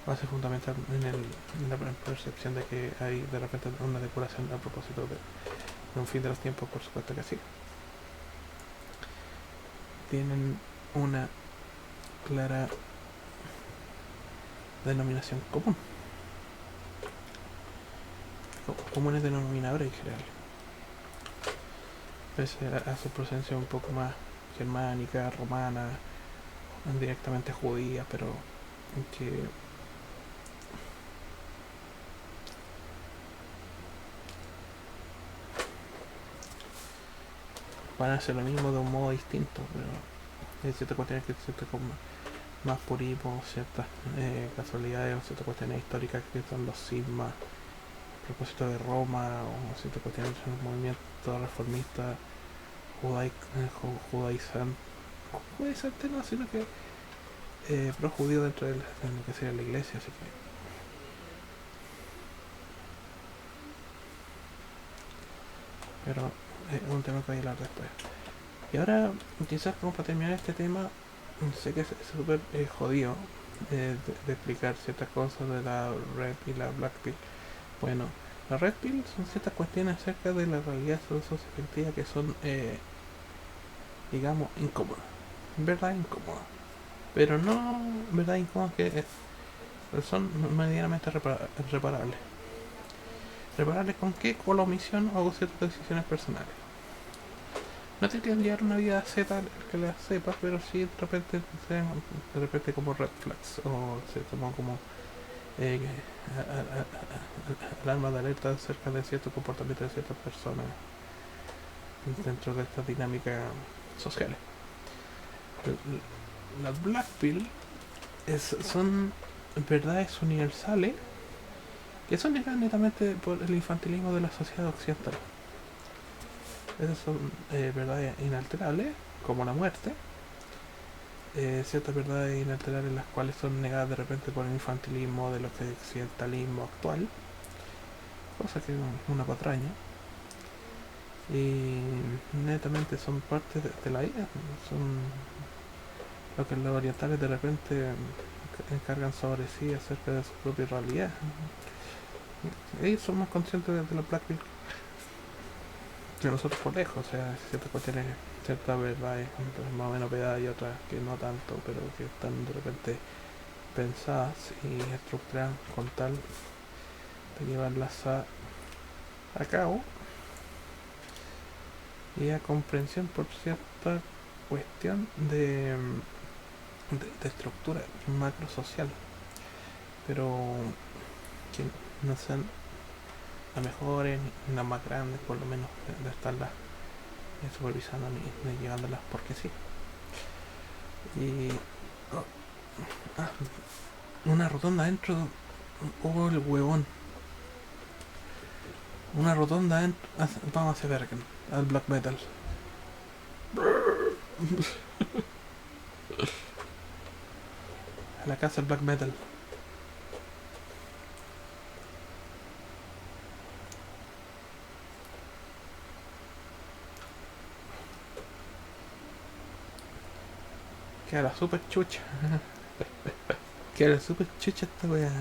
base fundamental en la percepción de que hay de repente una depuración a propósito de un fin de los tiempos, por supuesto que sí. Tienen una clara denominación común, comunes denominadores en general, pese a su procedencia un poco más germánica, romana, directamente judía, pero que van a hacer lo mismo de un modo distinto, pero hay ciertas cuestiones que siento como más purismo, ciertas casualidades o ciertas cuestiones históricas que son los cismas a propósito de Roma o ciertas cuestiones del movimiento reformista judaizante no, sino que pro judío dentro de lo que sería la iglesia, así que pero es un tema que voy a hablar después. Y ahora, quizás como para terminar este tema, sé que es súper jodido de explicar ciertas cosas de la Red y la Black Pill. Bueno, la Red Pill son ciertas cuestiones acerca de la realidad socioafectiva que son, digamos, incómodas. En verdad incómodas. Pero no en verdad incómodas que son medianamente reparables. ¿Reparables con qué? Con la omisión o ciertas decisiones personales. No te quieren llevar una vida Z que la sepas, pero sí de repente como red flags o se toman como eh, alarma de alerta acerca de cierto comportamiento de ciertas personas dentro de estas dinámicas sociales. Las Black Pill son verdades universales que son negadas netamente por el infantilismo de la sociedad occidental. Esas son verdades inalterables, como la muerte, ciertas verdades inalterables las cuales son negadas de repente por el infantilismo del occidentalismo actual, cosa que es una patraña, y netamente son parte de la vida, son lo que los orientales de repente encargan sobre sí acerca de su propia realidad. Ellos son más conscientes de la Black Pill que nosotros por lejos, o sea, ciertas cuestiones, ciertas verdades más o menos pegadas y otras que no tanto, pero que están de repente pensadas y estructuradas con tal de llevarlas a cabo y a comprensión por cierta cuestión de estructura macro social, pero que no sean las mejores ni las más grandes, por lo menos de estarlas supervisando ni llevándolas porque sí. Y una rotonda dentro. Oh, el huevón. Una rotonda dentro. Vamos hacia Bergen, al black metal. A la casa del black metal. Queda la super chucha. Queda la super chucha esta wea.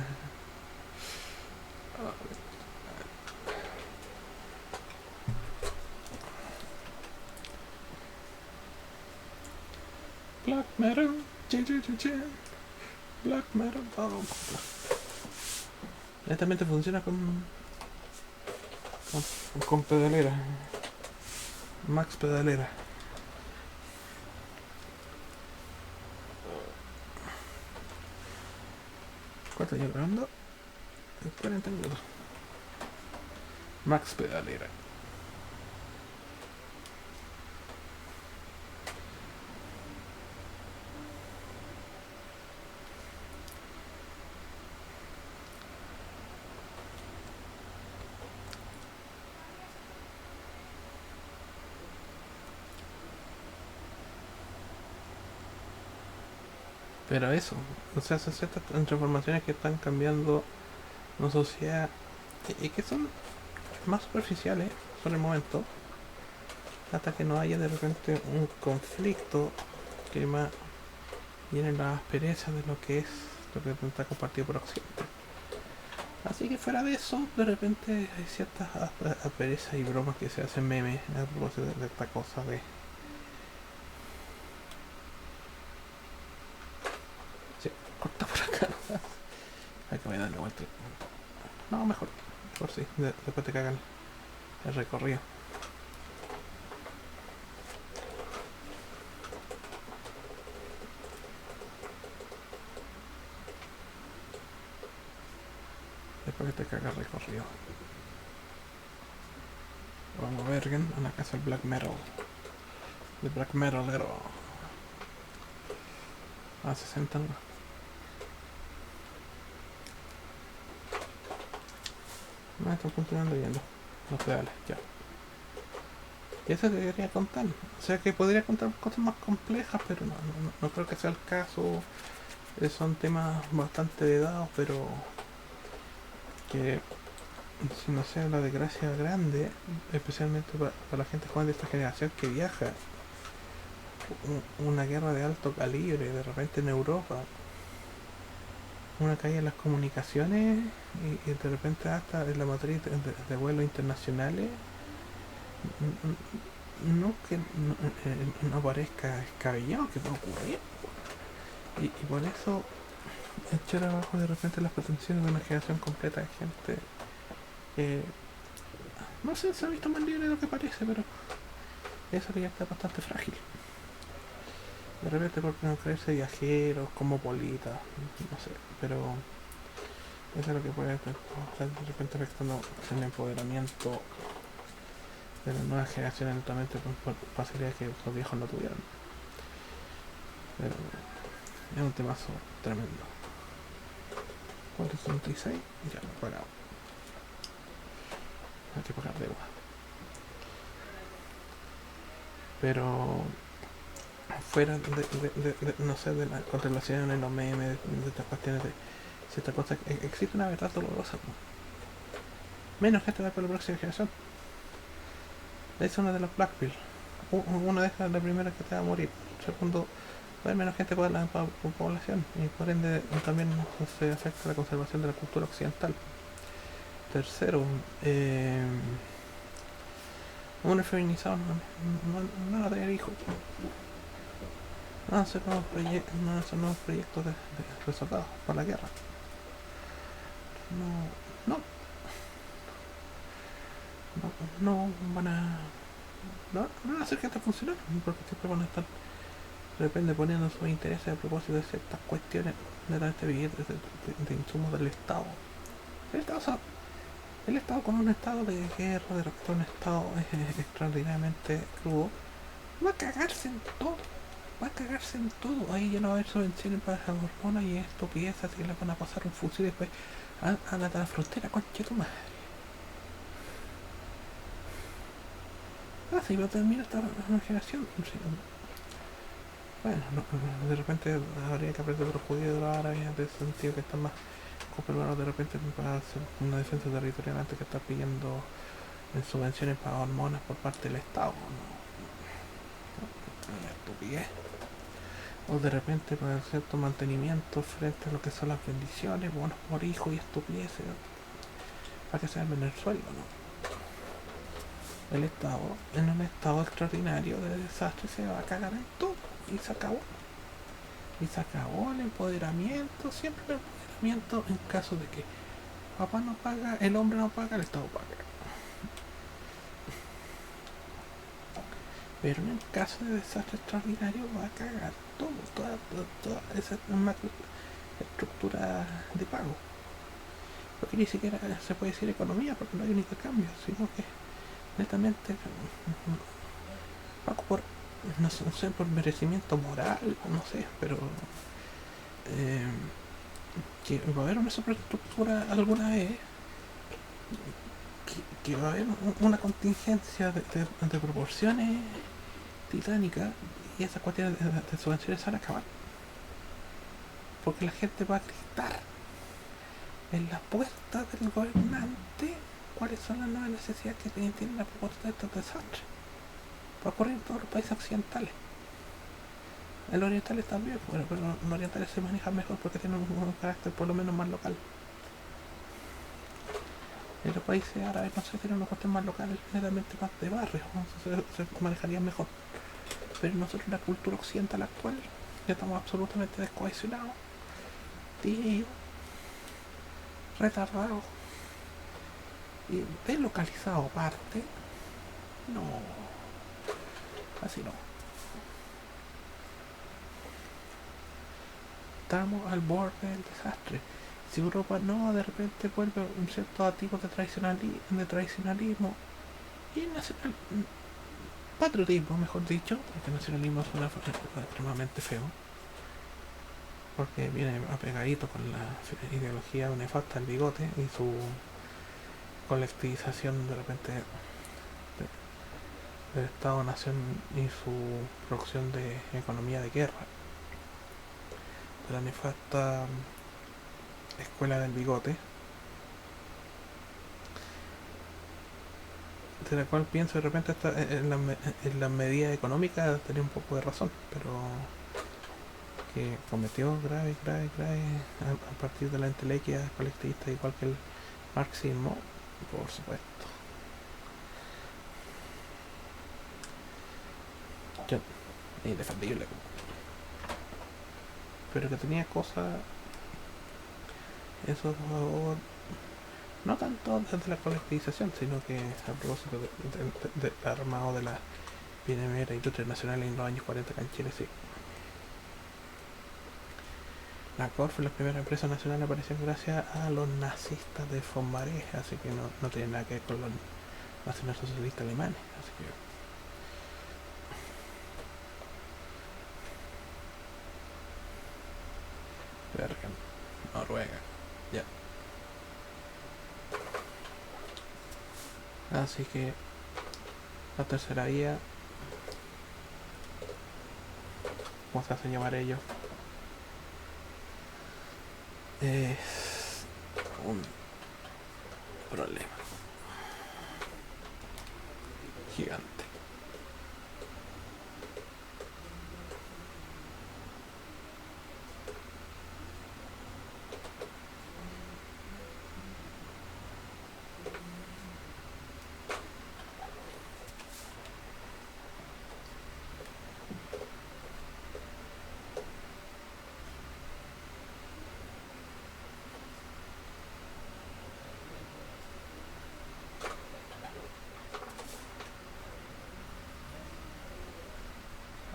Black metal. Black metal. Oh, netamente funciona con pedalera. Max pedalera. ¿Cuánto estoy grabando? 40 minutos. Max pedalera. Pero eso, o sea, son ciertas transformaciones que están cambiando una sociedad y que son más superficiales por el momento, hasta que no haya de repente un conflicto que más vienen las asperezas de lo que es lo que está compartido por Occidente. Así que fuera de eso, de repente hay ciertas asperezas y bromas que se hacen memes a propósito de esta cosa de... Sí, corta por acá. Hay que darle vuelta. No, mejor sí, después te cagan el recorrido. Después que te caga el recorrido. Vamos a ver a la casa del black metal. De black metalero. A 60 no. No, estoy continuando yendo. Los pedales, ya. Y eso te quería contar. O sea que podría contar cosas más complejas, pero no creo que sea el caso. Son temas bastante dados, pero que si no sea la desgracia grande, especialmente para la gente joven de esta generación que viaja, una guerra de alto calibre de repente en Europa, una caída en las comunicaciones y de repente hasta en la matriz de vuelos internacionales, no que no parezca descabellado que va a ocurrir. Y por eso echar abajo de repente las pretensiones de una generación completa de gente que no sé, se ha visto más libre de lo que parece, pero eso ya está bastante frágil. De repente por no creerse viajeros, cosmopolitas, no sé, pero eso es lo que puede estar de repente afectando el empoderamiento de las nuevas generaciones netamente por facilidades que los viejos no tuvieron. Pero es un temazo tremendo. 466, ya lo he pagado. Hay que pagar deuda. Pero fuera de no sé, de las contemplaciones, los memes, de estas cuestiones de ciertas cosas, existe una verdad dolorosa. Menos gente va por la próxima generación. Es una de las Blackpill. Una de esas es la primera que te va a morir. Segundo, va a haber menos gente por la población y por ende también se afecta la conservación de la cultura occidental. Tercero, un feminizado no va a tener hijos. No van a hacer nuevos proyectos de resultados por la guerra. No van a... No van a hacer gente funcionar, porque siempre van a estar de repente poniendo sus intereses a propósito de ciertas cuestiones de este billete de insumos del Estado. El Estado con un estado de guerra, de repente un estado extraordinariamente crudo, va a cagarse en todo. Va a cagarse en todo. Ahí ya no va a haber subvenciones para las hormonas y estupideces que le van a pasar un fusil después a la frontera, concha tu madre. Sí, pero termina esta generación. Sí. Bueno, de repente habría que aprender de los judíos y de los árabes en ese sentido que están más cooperados de repente para hacer una defensa territorial antes que estar pidiendo subvenciones para hormonas por parte del Estado. Una estupidez. O de repente para cierto mantenimiento frente a lo que son las bendiciones, bonos por hijo y estupideces, para que se armen el sueldo, ¿no? El Estado, en un estado extraordinario de desastre, se va a cagar en todo y se acabó. Y se acabó el empoderamiento, siempre el empoderamiento en caso de que papá no paga, el hombre no paga, el Estado paga. Pero en el caso de desastre extraordinario va a cagar todo, toda esa estructura de pago. Porque ni siquiera se puede decir economía, porque no hay un intercambio, sino que netamente pago por, no sé, por merecimiento moral, no sé, pero que va a haber una superestructura alguna vez, que va a haber una contingencia de proporciones titánicas y esas cuestiones de subvenciones se van a acabar. Porque la gente va a gritar en la puerta del gobernante cuáles son las nuevas necesidades que tienen la propuesta de estos desastres. Va a ocurrir en todos los países occidentales. En los orientales también, bueno, pero los orientales se manejan mejor porque tienen un carácter por lo menos más local. En los países árabes no sé, tienen una cuestión más local, generalmente más de barrio, ¿no? Se manejarían mejor. Pero nosotros la cultura occidental actual ya estamos absolutamente descohesionados, tío, retardados y deslocalizados aparte. No, así no. Estamos al borde del desastre. Si Europa no de repente vuelve un cierto tipo de tradicionalismo y nacional, patriotismo, mejor dicho, porque nacionalismo suena extremadamente feo, porque viene apegadito con la ideología nefasta del bigote y su colectivización de repente del Estado-Nación y su producción de economía de guerra, de la nefasta escuela del bigote, de la cual pienso de repente está en la medida económica tenía un poco de razón, pero que cometió grave a partir de la entelequia colectivista igual que el marxismo, por supuesto. Yo, indefendible, pero que tenía cosas, eso no tanto desde la colectivización, sino que a propósito de armado de la primera industria nacional en los años 40 acá en Chile, sí. La Corf, la primera empresa nacional, apareció gracias a los nazistas de Fomaré, así que no tiene nada que ver con los nacionalsocialistas alemanes, así que verga, Noruega, ya. Así que la tercera vía, ¿cómo se hacen llamar ellos? Es un problema gigante.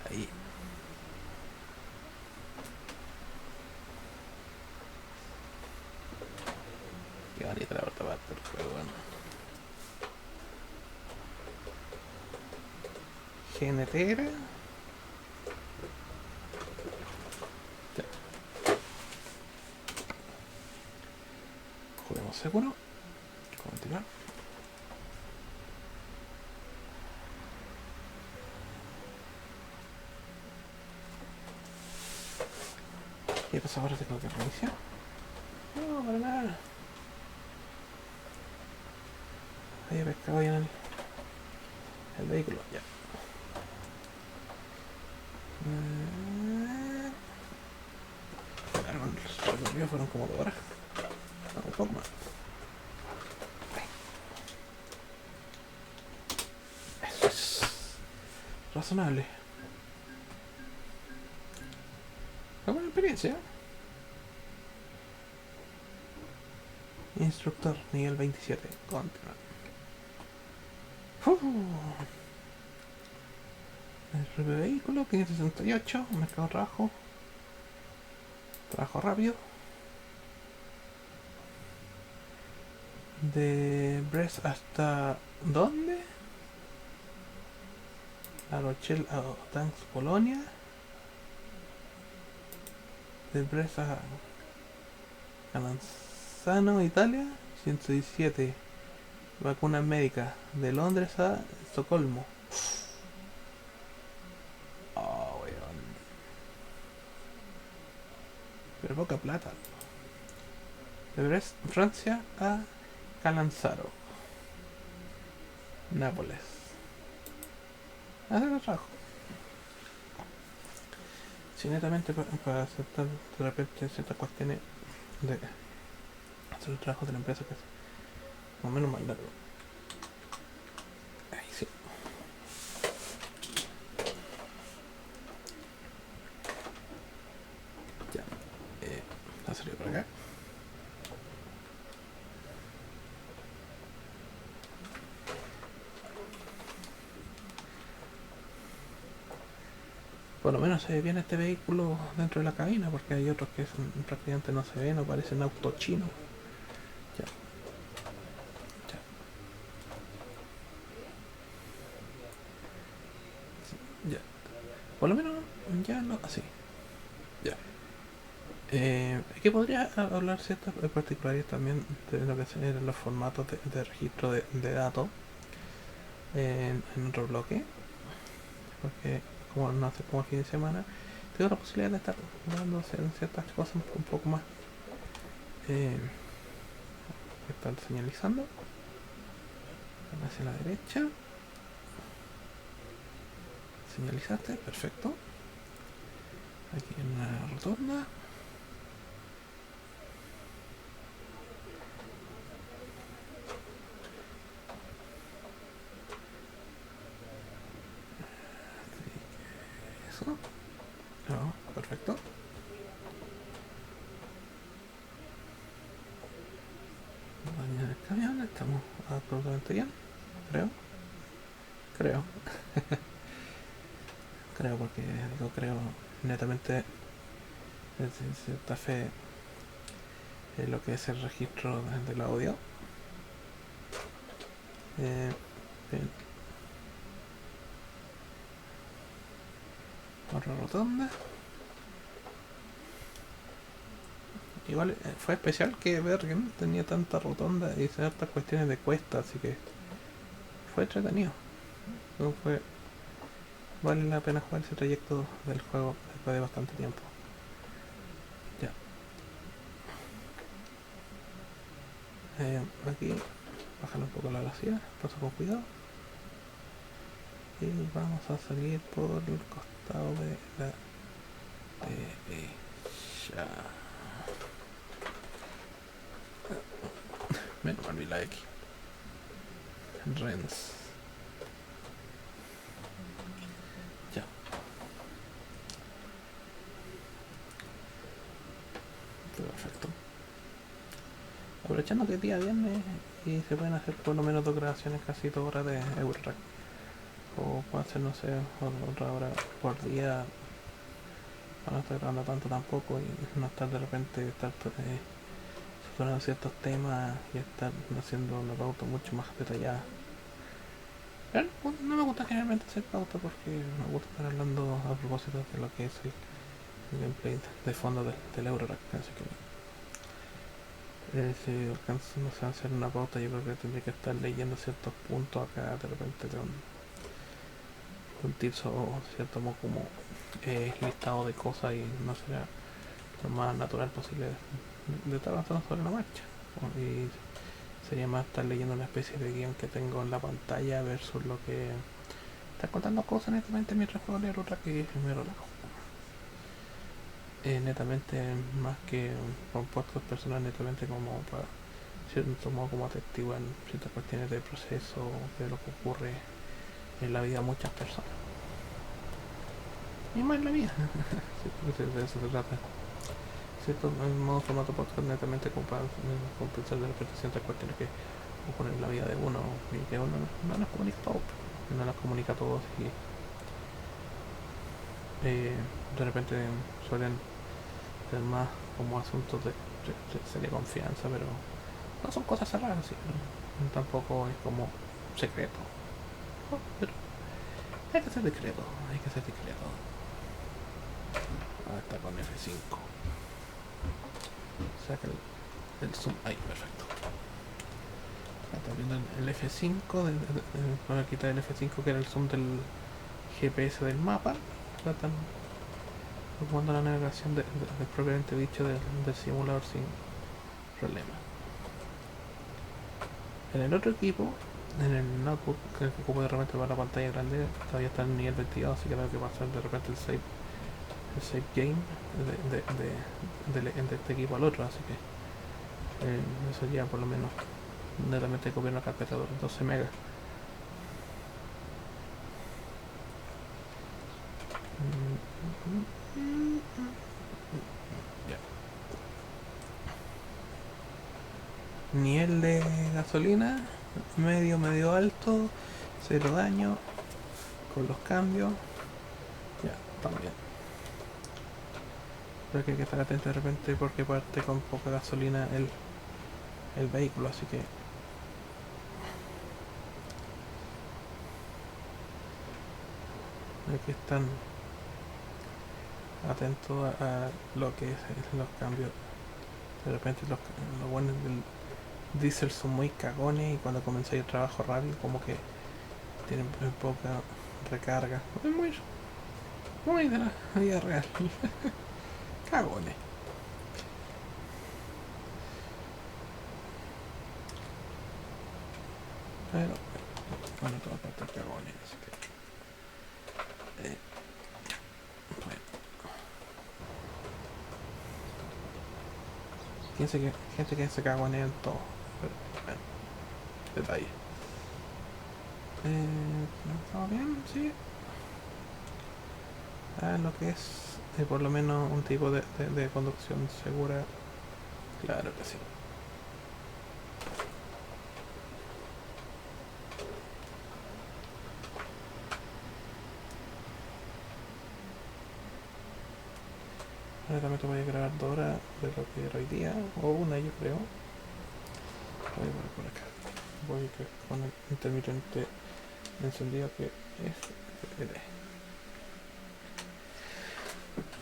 Ahí. Qué bonita la otra parte del juego, bueno. GNT era. Ya. Juguemos seguro. Continuar. ¿Qué pasa ahora? ¿Tengo que reiniciar? No, para nada. Había pescado ya en el vehículo, ya. Claro, los recorridos fueron como 2 horas. No, un poco más. Eso es razonable. Fue buena experiencia. Instructor, nivel 27. Continúa. El vehículo, 568. Mercado de trabajo. Trabajo rápido. De Brest hasta... ¿dónde? La Rochelle a Tanks, Polonia. De Brest a Calanzano, Italia. 117. Vacunas médicas. De Londres a Estocolmo. Oh, weón. Pero poca plata. De Brest, Francia a Calanzaro. Nápoles. Hacer el trabajo. Si netamente para aceptar de repente ciertas cuestiones de hacer el trabajo de la empresa que es más o menos más largo. Ahí sí. Ya. Ha salido por acá. Por lo menos se ve bien este vehículo dentro de la cabina, porque hay otros que prácticamente no se ven o parecen autos chinos. Ya, ya, ya. Por lo menos ya no así. Ya. Que podría hablar ciertas particularidades también de lo que serían los formatos de registro de datos en otro bloque, porque como no hace como el fin de semana, tengo la posibilidad de estar dando ciertas cosas un poco más. Están señalizando hacia la derecha. Señalizaste, perfecto. Aquí en una rotonda. Eso. No, perfecto. Bañar el camión, estamos absolutamente bien. Creo. Creo. Creo porque digo creo netamente en cierta fe en lo que es el registro del audio. Bien. Otra rotonda. Igual fue especial que Bergen tenía tanta rotonda y ciertas cuestiones de cuesta, así que fue entretenido. No fue, vale la pena jugar ese trayecto del juego después de bastante tiempo. Ya. Aquí bajar un poco la velocidad, paso con cuidado. Y vamos a salir por el costado de la derecha. Menos mal vi la X. Rens. Ya. Perfecto. Aprovechando que es día viernes y se pueden hacer por lo menos 2 grabaciones casi 2 horas de Eurotrack. O puede ser, no sé, otra hora por día. Para no estar grabando tanto tampoco y no estar de repente estar saturando ciertos temas y estar haciendo una pauta mucho más detallada. Pero no me gusta generalmente hacer pauta porque me gusta estar hablando a propósito de lo que es el gameplay de fondo del Eurotrack. Así que si alcanzo no sé, a hacer una pauta, yo creo que tendría que estar leyendo ciertos puntos acá de repente de un tips o cierto como listado de cosas y no será lo más natural posible de estar avanzando sobre la marcha. Y sería más estar leyendo una especie de guión que tengo en la pantalla versus lo que está contando cosas netamente mientras juego leer otra que me relajo. Netamente más que compuestos personales, netamente como para cierto modo como atestiguan ciertas cuestiones de proceso de lo que ocurre en la vida de muchas personas. Y más en la mía. Sí, de eso se trata. Cierto, en modo formato podcast netamente como para compensar de repente ciertas cuestiones que ocurren en la vida de uno y que uno no las comunica a todos. No las comunica a todos y de repente suelen ser más como asuntos de confianza, pero no son cosas cerradas, ¿sí? ¿No? Tampoco es como secreto. No, pero hay que ser discreto, hay que ser discreto. Ahora está con F5. Saca el zoom. Ahí, perfecto. Está viendo el F5, para quitar el F5 que era el zoom del GPS del mapa. Tratan ocupando la navegación del propiamente dicho del simulador sin problema. En el otro equipo, en el notebook que ocupo de repente para la pantalla grande, todavía está en el nivel 22, así que tengo que pasar de repente el save el save game de este equipo al otro, así que eso ya por lo menos netamente copiar una carpeta de 12 megas. Ya. Nivel de gasolina, medio alto, cero daño, con los cambios. Ya, también. Pero que hay que estar atento de repente porque parte con poca gasolina el vehículo, así que hay que estar atento a lo que es los cambios. De repente los buenos del diésel son muy cagones y cuando comenzáis el trabajo rápido como que tienen muy poca recarga. Es muy de la vida real. Cagones. Pero bueno, todas partes cagones, así que bueno. Gente que se cagonea en todo. Pero bueno, detalle. ¿Estamos bien? Sí. Lo que es por lo menos un tipo de conducción segura. Claro que sí. Ahora también te voy a grabar 2 horas de lo que era hoy día, o una yo creo. Voy a poner por acá. Voy con el intermitente encendido que es FL.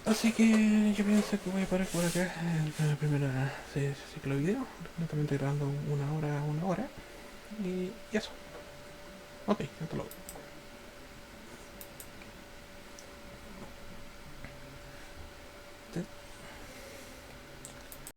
Así que yo pienso que voy a parar por acá en la primera ciclo de video. También estoy grabando una hora. Y eso. Ok, hasta luego.